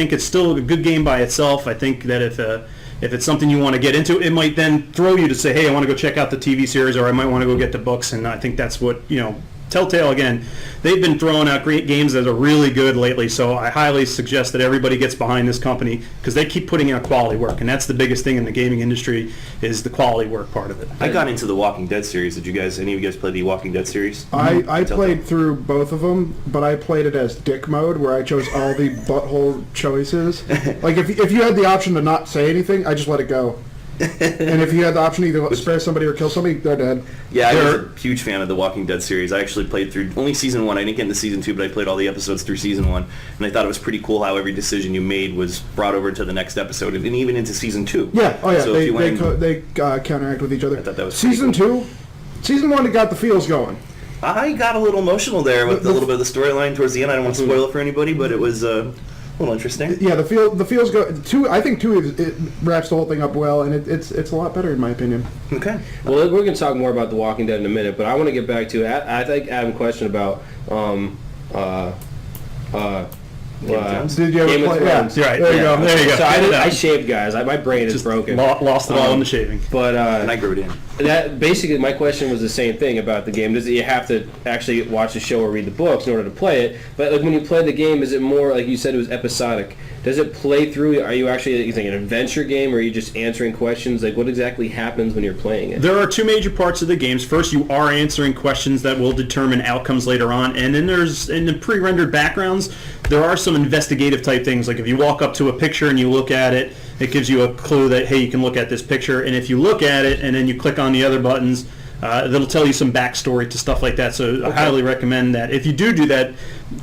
think it's still a good game by itself. I think that if it's something you want to get into, it might then throw you to say, hey, I want to go check out the TV series, or I might want to go get the books. And I think that's what, Telltale, again, they've been throwing out great games that are really good lately, so I highly suggest that everybody gets behind this company because they keep putting out quality work, and that's the biggest thing in the gaming industry is the quality work part of it. I got into the Walking Dead series. Did any of you guys play the Walking Dead series? I played through both of them, but I played it as dick mode, where I chose all the butthole choices. Like, if you had the option to not say anything, I just let it go. And if you had the option to either spare somebody or kill somebody, they're dead. Yeah, I was a huge fan of the Walking Dead series. I actually played through only season 1. I didn't get into season 2, but I played all the episodes through season 1. And I thought it was pretty cool how every decision you made was brought over to the next episode, and even into season 2. Yeah, oh yeah, So they counteract with each other. I thought that was season cool. 2, season 1, it got the feels going. I got a little emotional there with a little bit of the storyline towards the end. I don't want to spoil it for anybody, but it was a little interesting. Yeah, the feels go. 2, I think 2 it wraps the whole thing up well, and it's a lot better in my opinion. Okay. Well, we're going to talk more about The Walking Dead in a minute, but I want to get back to I think Adam question about Did you ever play? Yeah, right. There you go. There you go. So I shaved, guys. My brain is broken. Lost it all in the shaving. But and I grew it in. That basically, my question was the same thing about the game. Does you have to actually watch the show or read the books in order to play it? But like when you play the game, is it more like you said it was episodic? Does it play through? Are you actually an adventure game, or are you just answering questions? Like what exactly happens when you're playing it? There are 2 major parts of the games. First, you are answering questions that will determine outcomes later on, and then there's in the pre-rendered backgrounds, there are some investigative type things. Like if you walk up to a picture and you look at it, it gives you a clue that, hey, you can look at this picture. And if you look at it and then you click on the other buttons, that'll tell you some backstory to stuff like that. So I highly recommend that. If you do that,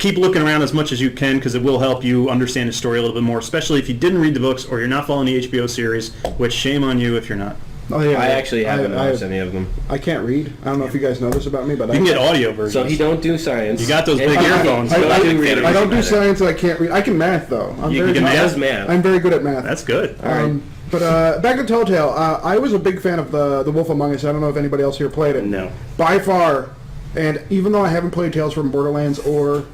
keep looking around as much as you can because it will help you understand the story a little bit more, especially if you didn't read the books or you're not following the HBO series, which shame on you if you're not. Oh, yeah, I actually haven't watched any of them. I can't read. I don't know if you guys know this about me, but you can get audio versions. So he don't do science. You got those big earphones. I don't do science and I can't read. I can math, though. You can math? I'm very good at math. That's good. But back to Telltale, I was a big fan of the Wolf Among Us. I don't know if anybody else here played it. No. By far, and even though I haven't played Tales from Borderlands or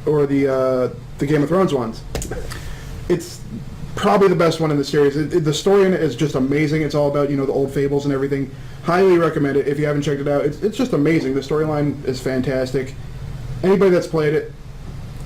the Game of Thrones ones, it's probably the best one in the series. The story in it is just amazing. It's all about the old fables and everything. Highly recommend it if you haven't checked it out. It's just amazing. The storyline is fantastic. Anybody that's played it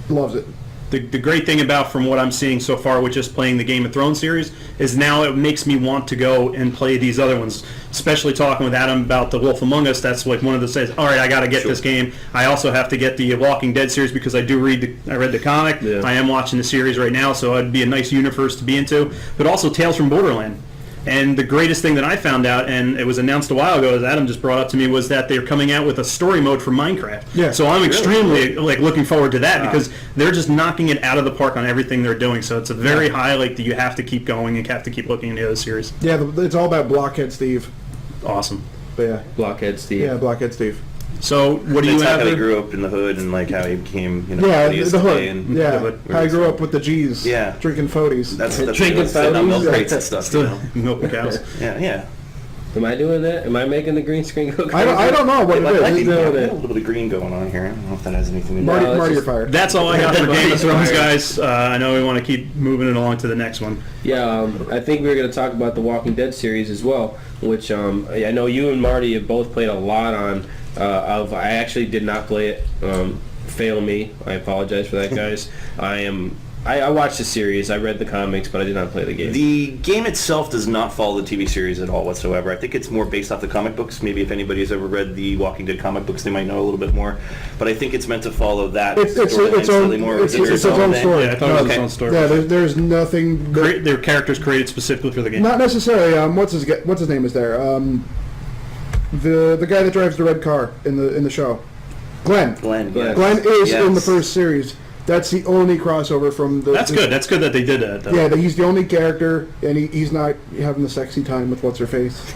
loves it. The great thing about, from what I'm seeing so far with just playing the Game of Thrones series, is now it makes me want to go and play these other ones. Especially talking with Adam about the Wolf Among Us, that's like one of the says, all right, I got to get this game. I also have to get the Walking Dead series because I read the comic. Yeah. I am watching the series right now, so it'd be a nice universe to be into. But also Tales from Borderland. And the greatest thing that I found out, and it was announced a while ago, as Adam just brought up to me, was that they're coming out with a story mode for Minecraft. Yeah. So I'm extremely looking forward to that because they're just knocking it out of the park on everything they're doing. So it's a very high that you have to keep going and have to keep looking into the other series. Yeah, it's all about Blockhead Steve. Awesome. But yeah. Blockhead Steve. Yeah, Blockhead Steve. So what do you That's have? how he grew up in the hood and like how he became, yeah, what he is the today hood. and Yeah, how I grew up with the G's. Yeah. Drinking Foties. That's Drinking sitting on milk Foties. crates and stuff. Milk cows. Yeah. Am I doing that? Am I making the green screen go crazy? I don't know what it I is. think a little bit of green going on here. I don't know if that has anything to do with it. Marty, you're fired. That's all I got for Game of Thrones, guys. I know we want to keep moving it along to the next one. Yeah, I think we were going to talk about the Walking Dead series as well, which I know you and Marty have both played a lot on. I actually did not play it. Fail me. I apologize for that, guys. I watched the series. I read the comics, but I did not play the game. The game itself does not follow the TV series at all whatsoever. I think it's more based off the comic books. Maybe if anybody has ever read the Walking Dead comic books, they might know a little bit more. But I think it's meant to follow that It's its own story. Yeah, I thought it was its own story. Yeah, there's nothing. Their characters created specifically for the game. Not necessarily. What's his name is there? The guy that drives the red car in the show, Glenn. Yes. Glenn is Yes. in the first series. That's the only crossover from the... That's good. That's good that they did that, though. Yeah, he's the only character, and he's not having the sexy time with What's-Her-Face.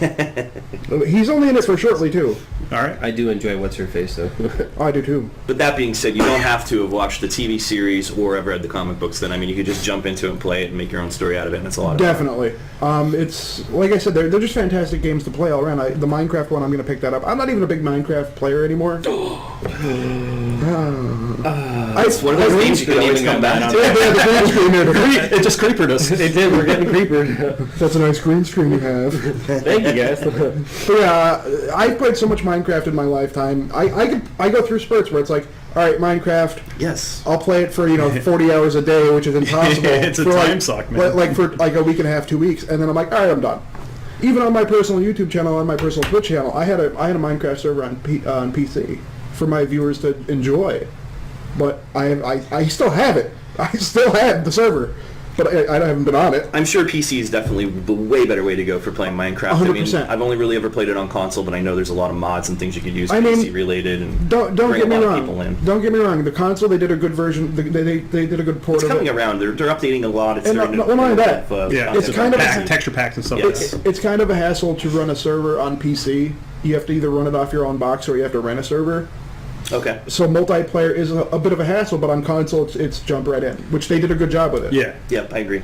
He's only in it for shortly, too. All right. I do enjoy What's-Her-Face, though. I do, too. But that being said, you don't have to have watched the TV series or ever read the comic books then. I mean, you could just jump into it and play it and make your own story out of it, and it's a lot of Definitely. It's, like I said, they're just fantastic games to play all around. The Minecraft one, I'm going to pick that up. I'm not even a big Minecraft player anymore. It's one of those games you can always come back to. Yeah, the green screen there. It just creepered us. They did. We're getting creepered. That's a nice green screen you have. Thank you, guys. But yeah, I've played so much Minecraft in my lifetime. I go through spurts where it's like, all right, Minecraft. Yes. I'll play it for 40 hours a day, which is impossible. It's a for time suck, man. Like for like a week and a half, 2 weeks, and then I'm like, all right, I'm done. Even on my personal YouTube channel, on my personal Twitch channel, I had a Minecraft server on PC for my viewers to enjoy. But I still have it. I still have the server, but I haven't been on it. I'm sure PC is definitely the way better way to go for playing Minecraft. 100%. I mean, I've only really ever played it on console, but I know there's a lot of mods and things you could use I mean, PC related and Don't bring get me a lot of people wrong. in. Don't get me wrong. The console, they did a good version. They did a good port It's of coming it. around. They're updating a lot. It's And starting not to only that, Yeah, It's kind of a- texture packs and stuff. Yes. Like that. It's kind of a hassle to run a server on PC. You have to either run it off your own box or you have to rent a server. Okay. So multiplayer is a bit of a hassle, but on console it's jump right in, which they did a good job with it. Yeah. Yep, I agree.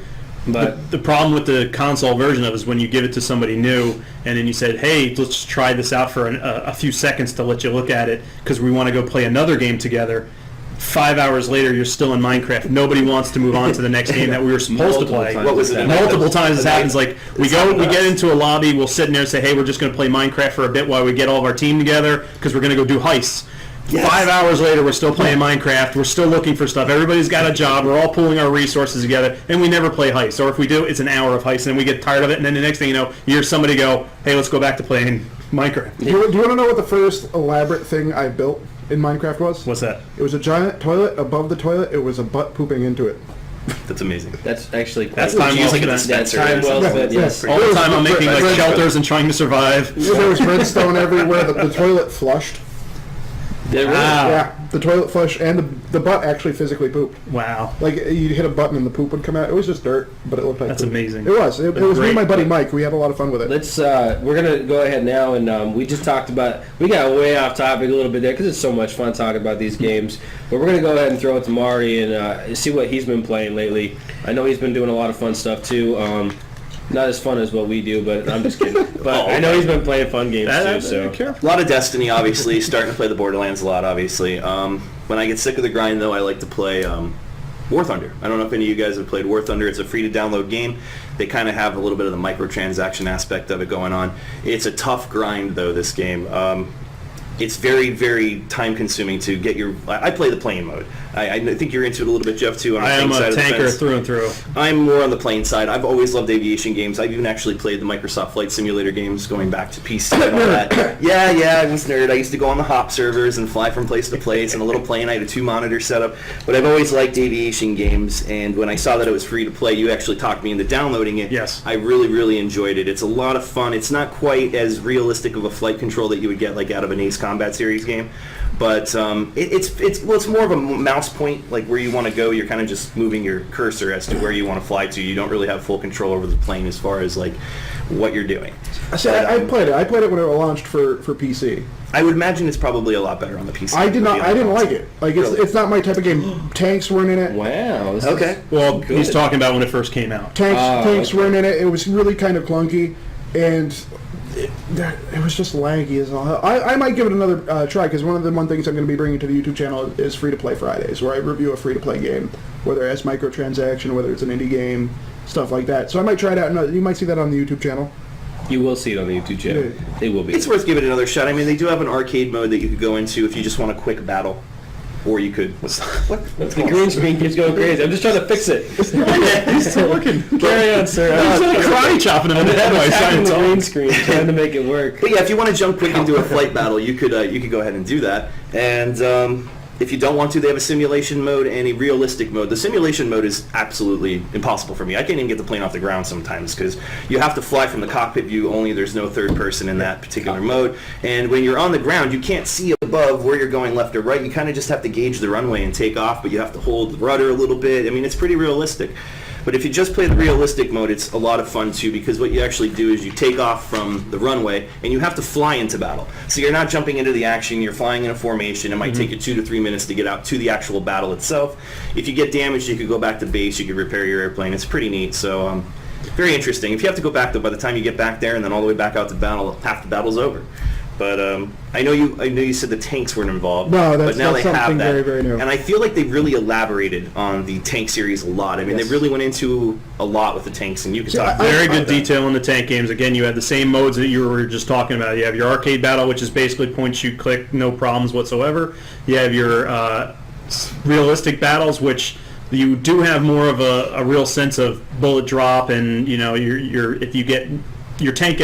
But The problem with the console version of it is when you give it to somebody new and then you said, hey, let's try this out for a few seconds to let you look at it because we want to go play another game together. 5 hours later, you're still in Minecraft. Nobody wants to move on to the next game that we were supposed to Multiple play. times. What was it? Multiple times it A night? happens. Like we get into a lobby, we'll sit in there and say, hey, we're just going to play Minecraft for a bit while we get all of our team together because we're going to go do heists. Yes. 5 hours later, we're still playing Minecraft. We're still looking for stuff. Everybody's got a job. We're all pooling our resources together, and we never play heists. Or if we do, it's an hour of heists, and we get tired of it. And then the next thing you know, you hear somebody go, "Hey, let's go back to playing Minecraft." Do you want to know what the first elaborate thing I built in Minecraft was? What's that? It was a giant toilet. Above the toilet, it was a butt pooping into it. That's amazing. that's actually quite That's time well Like a spent. That's dispenser. time well or spent. something. Yes. All the time I'm making like Redstone. shelters and trying to survive. There was redstone everywhere. The toilet flushed. There was- Wow. Yeah, the toilet flushed, and the butt actually physically pooped. Wow. Like you'd hit a button and the poop would come out. It was just dirt, but it looked like That's poop. amazing. It was. It was me and my Great. buddy Mike. We had a lot of fun with it. Let's. We're gonna go ahead now, and we just talked about. We got way off topic a little bit there because it's so much fun talking about these games. But we're gonna go ahead and throw it to Marty and see what he's been playing lately. I know he's been doing a lot of fun stuff too. Not as fun as what we do, but I'm just kidding. But I know he's been playing fun games too. So A lot of Destiny, obviously. Starting to play the Borderlands a lot, obviously. When I get sick of the grind, though, I like to play War Thunder. I don't know if any of you guys have played War Thunder. It's a free-to-download game. They kind of have a little bit of the microtransaction aspect of it going on. It's a tough grind, though, this game. It's very, very time-consuming to get your... I play the plane mode. I think you're into it a little bit, Jeff, too. On the I am plane side a of the tanker fence. through and through. I'm more on the plane side. I've always loved aviation games. I've even actually played the Microsoft Flight Simulator games going back to PC and all that. Yeah, I was a nerd. I used to go on the hop servers and fly from place to place in a little plane. I had a 2-monitor setup. But I've always liked aviation games, and when I saw that it was free to play, you actually talked me into downloading it. Yes. I really, really enjoyed it. It's a lot of fun. It's not quite as realistic of a flight control that you would get like out of an Ace Combat Series game. But it's more of a mouse point, like where you want to go. You're kind of just moving your cursor as to where you want to fly to. You don't really have full control over the plane as far as like what you're doing. See, I played it. I played it when it launched for PC. I would imagine it's probably a lot better on the PC. I did not. I didn't like it. Like it's Really? it's not my type of game. Tanks weren't in it. wow. This is- Okay. Well, Good. he's talking about when it first came out. Tanks okay. weren't in it. It was really kind of clunky, and it was just laggy as all hell. I might give it another try because one of the things I'm going to be bringing to the YouTube channel is Free to Play Fridays, where I review a free to play game, whether it has microtransaction, whether it's an indie game, stuff like that. So I might try it out. No, you might see that on the YouTube channel. You will see it on the YouTube channel. Yeah. They will be. It's worth giving it another shot. I mean, they do have an arcade mode that you could go into if you just want a quick battle. Or you could... What? The green screen keeps going crazy. I'm just trying to fix it. He's still looking. Carry on, sir. He's karate chopping him in the head while he's trying Attacking to the talk. green screen, trying to make it work. But yeah, if you want to jump quick into a flight battle, you could go ahead and do that. And if you don't want to, they have a simulation mode and a realistic mode. The simulation mode is absolutely impossible for me. I can't even get the plane off the ground sometimes because you have to fly from the cockpit view only. There's no third person in that particular mode. And when you're on the ground, you can't see above where you're going left or right. You kind of just have to gauge the runway and take off, but you have to hold the rudder a little bit. I mean, it's pretty realistic. But if you just play the realistic mode, it's a lot of fun too because what you actually do is you take off from the runway and you have to fly into battle. So you're not jumping into the action, you're flying in a formation. It might take you 2 to 3 minutes to get out to the actual battle itself. If you get damaged, you could go back to base, you could repair your airplane. It's pretty neat. So very interesting. If you have to go back though, by the time you get back there and then all the way back out to battle, half the battle's over. But I know you said the tanks weren't involved. No, but now that's they have something that. very, very new. And I feel like they've really elaborated on the tank series a lot. I mean, Yes. they really went into a lot with the tanks, and you can talk Very good about that. detail in the tank games. Again, you have the same modes that you were just talking about. You have your arcade battle, which is basically point, shoot, click, no problems whatsoever. You have your realistic battles, which you do have more of a real sense of bullet drop, and if you get your tank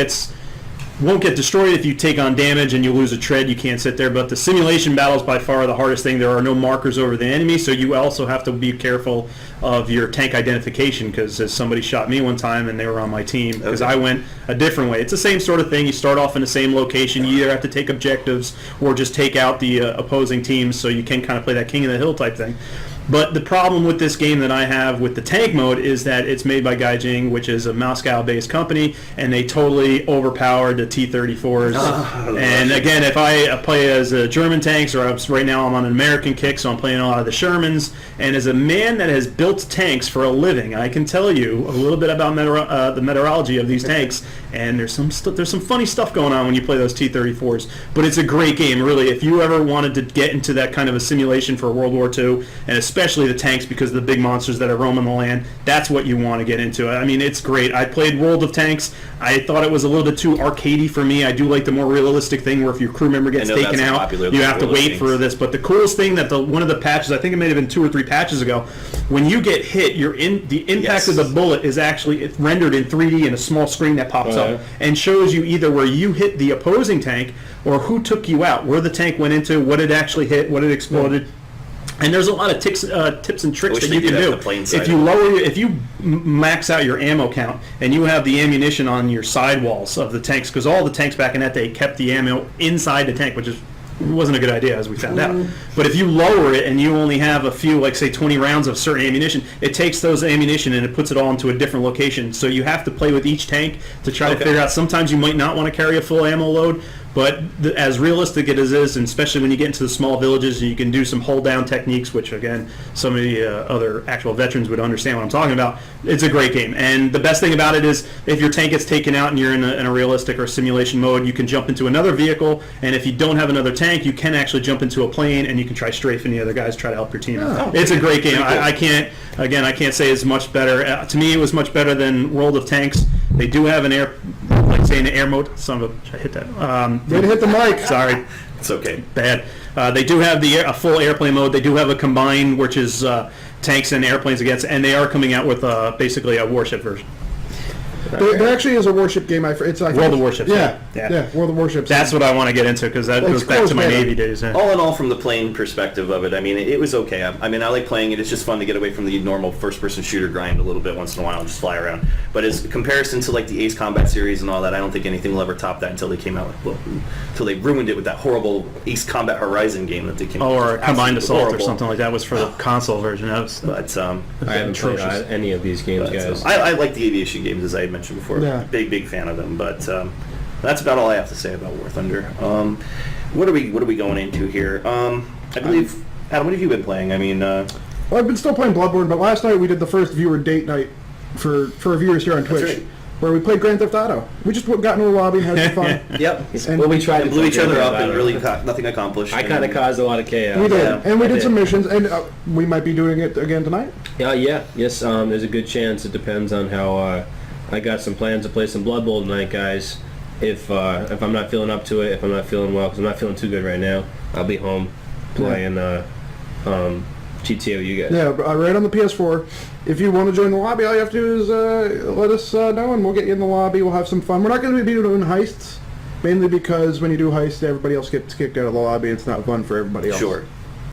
won't get destroyed if you take on damage and you lose a tread. You can't sit there. But the simulation battle is by far the hardest thing. There are no markers over the enemy, so you also have to be careful of your tank identification, because somebody shot me one time and they were on my team because I went a different way. It's the same sort of thing. You start off in the same location. You either have to take objectives or just take out the opposing teams, so you can kind of play that king of the hill type thing. But the problem with this game that I have with the tank mode is that it's made by Gaijin, which is a Moscow-based company, and they totally overpowered the T-34s. And again, if I play as German tanks, or right now I'm on an American kick, so I'm playing a lot of the Shermans, and as a man that has built tanks for a living, I can tell you a little bit about the meteorology of these tanks, and there's some funny stuff going on when you play those T-34s. But it's a great game, really. If you ever wanted to get into that kind of a simulation for World War II, and especially the tanks because of the big monsters that are roaming the land, that's what you want to get into. I mean, it's great. I played World of Tanks. I thought it was a little bit too arcadey for me. I do like the more realistic thing where if your crew member gets taken out, you have to wait for this. But the coolest thing that one of the patches, I think it may have been 2 or 3 patches ago, when you get hit, the impact of the bullet is actually rendered in 3D in a small screen that pops up and shows you either where you hit the opposing tank or who took you out, where the tank went into, what it actually hit, what it exploded. And there's a lot of tips and tricks that you can do. If you max out your ammo count and you have the ammunition on your sidewalls of the tanks, because all the tanks back in that day kept the ammo inside the tank, which wasn't a good idea, as we found out. But if you lower it and you only have a few, like say 20 rounds of certain ammunition, it takes those ammunition and it puts it all into a different location. So you have to play with each tank to try to figure out. Sometimes you might not want to carry a full ammo load, but as realistic it is, and especially when you get into the small villages, you can do some hold-down techniques, which, again, some of the other actual veterans would understand what I'm talking about. It's a great game. And the best thing about it is if your tank gets taken out and you're in a realistic or simulation mode, you can jump into another vehicle, and if you don't have another tank, you can actually jump into a plane, and you can try strafing the other guys, try to help your team out. It's a great game. I can't say it's much better. To me, it was much better than World of Tanks. They do have an air mode. Son of a, I hit that. Way to hit the mic. Sorry. It's okay. Bad. They do have a full airplane mode. They do have a combined, which is tanks and airplanes against, and they are coming out with basically a warship version. There actually is a warship game. It's like World of Warships. Yeah, World of Warships. That's what I want to get into, because that goes back to my Navy days. Yeah. All in all, from the playing perspective of it, I mean, it was okay. I mean, I like playing it. It's just fun to get away from the normal first-person shooter grind a little bit once in a while and just fly around. But as comparison to like the Ace Combat series and all that, I don't think anything will ever top that until they came out until they ruined it with that horrible Ace Combat Horizon game that they came out with. Or Combined Assault or something like that was for the console version. But I haven't played any of these games, guys. I like the aviation games, as I had mentioned before. Yeah. Big fan of them. But that's about all I have to say about War Thunder. What are we going into here? I believe, Adam, what have you been playing? I mean, well, I've been still playing Bloodborne, but last night we did the first viewer date night for our viewers here on Twitch. That's right. Where we played Grand Theft Auto. We just got into the lobby and had some fun. Yep. And we tried to blew each other up and about really nothing accomplished. I kind of caused a lot of chaos. We did, Yeah, and we I did did. some missions, and we might be doing it again tonight. Yes. There's a good chance. It depends on how. I got some plans to play some Blood Bowl tonight, guys. If I'm not feeling up to it, if I'm not feeling well, because I'm not feeling too good right now, I'll be home playing GTA with you guys. Yeah, right on the PS4. If you want to join the lobby, all you have to do is let us know, and we'll get you in the lobby. We'll have some fun. We're not going to be doing heists, mainly because when you do heists, everybody else gets kicked out of the lobby. It's not fun for everybody else. Sure.